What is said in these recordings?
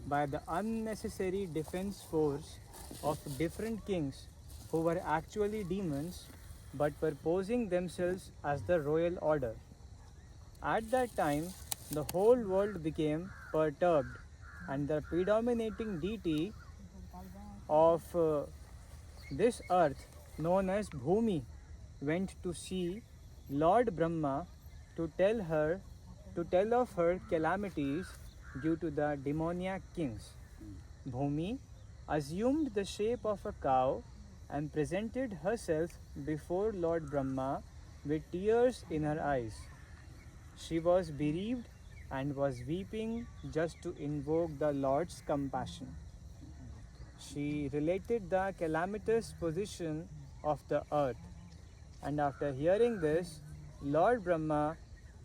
by the unnecessary defense force of different kings who were actually demons but were posing themselves as the royal order. At that time, the whole world became perturbed, and the predominating deity of this earth, known as Bhumi, went to see Lord Brahma to tell of her calamities due to the demoniac kings. Bhumi assumed the shape of a cow and presented herself before Lord Brahma with tears in her eyes. She was bereaved and was weeping just to invoke the Lord's compassion. She related the calamitous position of the earth, and after hearing this, Lord Brahma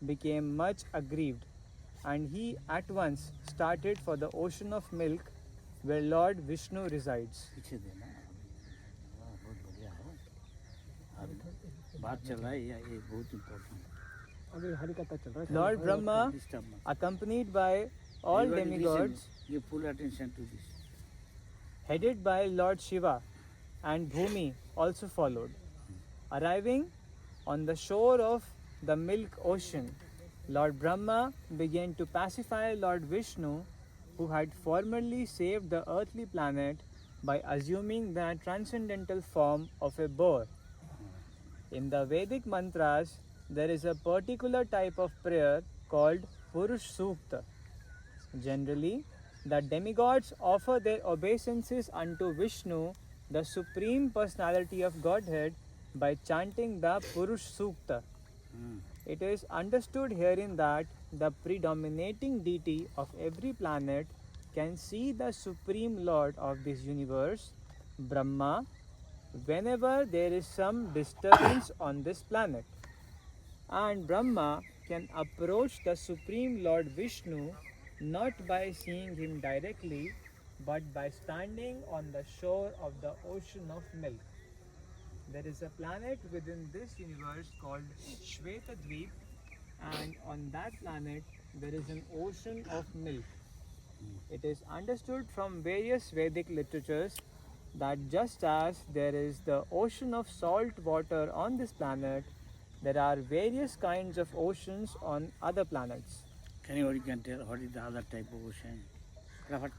became much aggrieved, and he at once started for the ocean of milk where Lord Vishnu resides. पीछे देना हाँ, बहुत बढ़िया है और बात चल रहा है ये बहुत इम्पोर्टेंट अभी हरि कथा चल रहा है. Lord Brahma, डिस्टर्ब मत accompanied by all Everybody demigods, listen, give full attention to this. headed by Lord Shiva, and Bhumi also followed. Arriving on the shore of the milk ocean, Lord Brahma began to pacify Lord Vishnu, who had formerly saved the earthly planet by assuming the transcendental form of a boar. In the Vedic mantras, there is a particular type of prayer called Purush Sukta. Generally, the demigods offer their obeisances unto Vishnu, the Supreme Personality of Godhead, by chanting the Purush Sukta. It is understood herein that the predominating deity of every planet can see the Supreme Lord of this universe, Brahma, whenever there is some disturbance on this planet. And Brahma can approach the Supreme Lord Vishnu not by seeing him directly, but by standing on the shore of the ocean of milk. There is a planet within this universe called Shvetadweep, and on that planet there is an ocean of milk. It is understood from various Vedic literatures that just as there is the ocean of salt water on this planet, there are various kinds of oceans on other planets. Anybody can tell what is the other type of ocean? Crawford?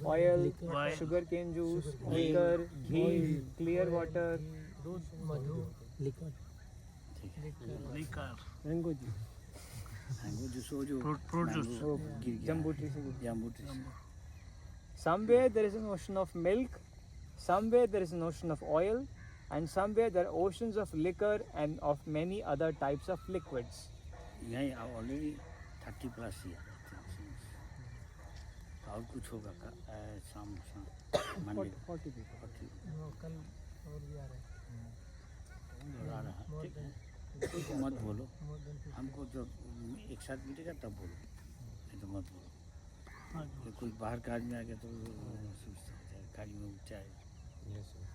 Oil, sugarcane juice, liquor, ghee, clear water. दूध मधु liquor mango juice mango juice वो जो fruit juice गिर गया Jambu tree se. Jambu tree Somewhere there is an ocean of milk, somewhere there is an ocean of oil, and somewhere there are oceans of liquor and of many other types of liquids. यही already 30+ year और कुछ होगा शाम Monday 40 कल और भी आ रहे हैं. आ रहा है ठीक है तो मत बोलो हमको जब एक साथ मिलेगा तब बोलो नहीं तो मत बोलो कि कोई बाहर का आदमी आ गया तो सुविधा हो जाएगा गाड़ी में उठ जाएगा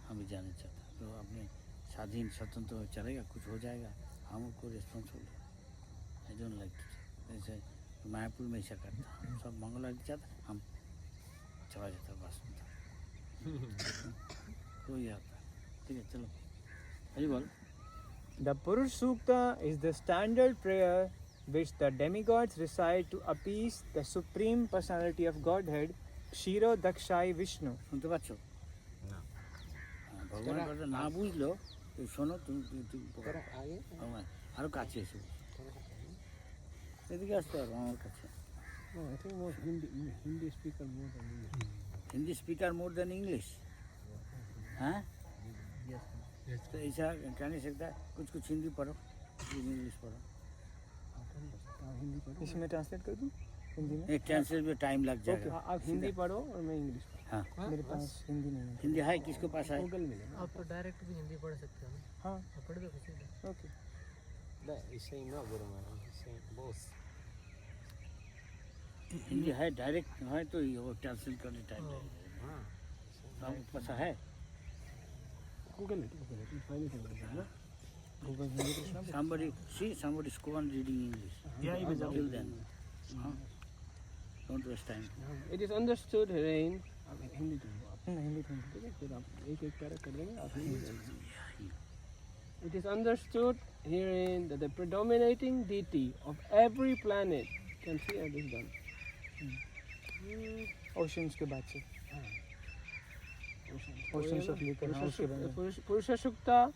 हम भी जाना चाहता तो अपने स्वाधीन स्वतंत्र चलेगा कुछ हो जाएगा हमको रिस्पॉन्सिबल आई डोंट लाइक जैसे मायापुर में ऐसा करता हम सब मंगलवार चाहता हम चला जाता बस में कोई आता ठीक है चलो अरे बोल The Purush Sukta is the standard prayer which the demigods recite to appease the Supreme Personality of Godhead, Kshiro Dakshai Vishnu. শুনতে পাচ্ছ ভগবান কথা না বুঝলো তো শোনো তুমি আরো কাছে এসো এদিকে আসতে পারবো আমার কাছে No, I think more Hindi speaker more than English. Hindi speaker more than English हाँ Yes. तो ऐसा कह नहीं सकता कुछ कुछ हिंदी पढ़ो कुछ इंग्लिश पढ़ो हिंदी पढ़ो. इसमें ट्रांसलेट कर दूं हिंदी में? एक ट्रांसलेट में टाइम लग ओके, जाएगा आप हिंदी पढ़ो और मैं इंग्लिश पढ़ूं. हाँ मेरे पास हिंदी नहीं है. हिंदी है किसके पास है गूगल मिलेगा. आप तो डायरेक्ट भी हिंदी पढ़ सकते हो ना. हाँ, आप पढ़ दो किसी को. Okay. He's saying no, Guru Maharaj. He's saying both. Hindi है डायरेक्ट है तो वो ट्रांसलेट करने टाइम लगेगा हाँ. आपको पता है Google it. You find it over there. Google Hindi Krishna. somebody go on reading English Yeah, he was till then हाँ don't waste time. It is understood herein. आप हिंदी तो आप हिंदी तो ठीक है, फिर आप एक पैरा कर लेंगे, आप हिंदी कर लेंगे. It is understood herein that the predominating deity of every planet can see and is done. Oceans के बाद से ओशंस ऑफ लेकर हाँ उसके बाद में. Purusha Sukta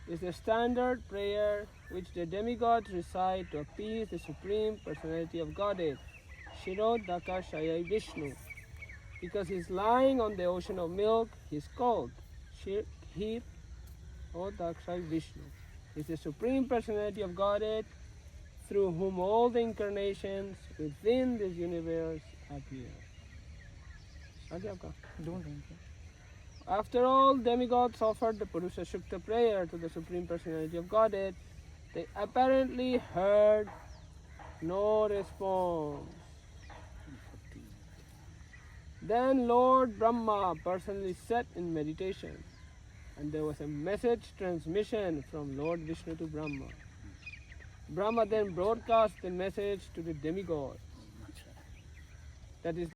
is the standard prayer which the demigods recite to appease the Supreme Personality of Godhead, Shirodakashaya Vishnu. Because he is lying on the ocean of milk, he is called Shirodakashaya Vishnu. He is the Supreme Personality of Godhead through whom all the incarnations within this universe appear. आगे आपका. Don't think. After all demigods offered the Purusha Shukta prayer to the Supreme Personality of Godhead, they apparently heard no response. Then Lord Brahma personally sat in meditation, and there was a message transmission from Lord Vishnu to Brahma. Brahma then broadcast the message to the demigod. That is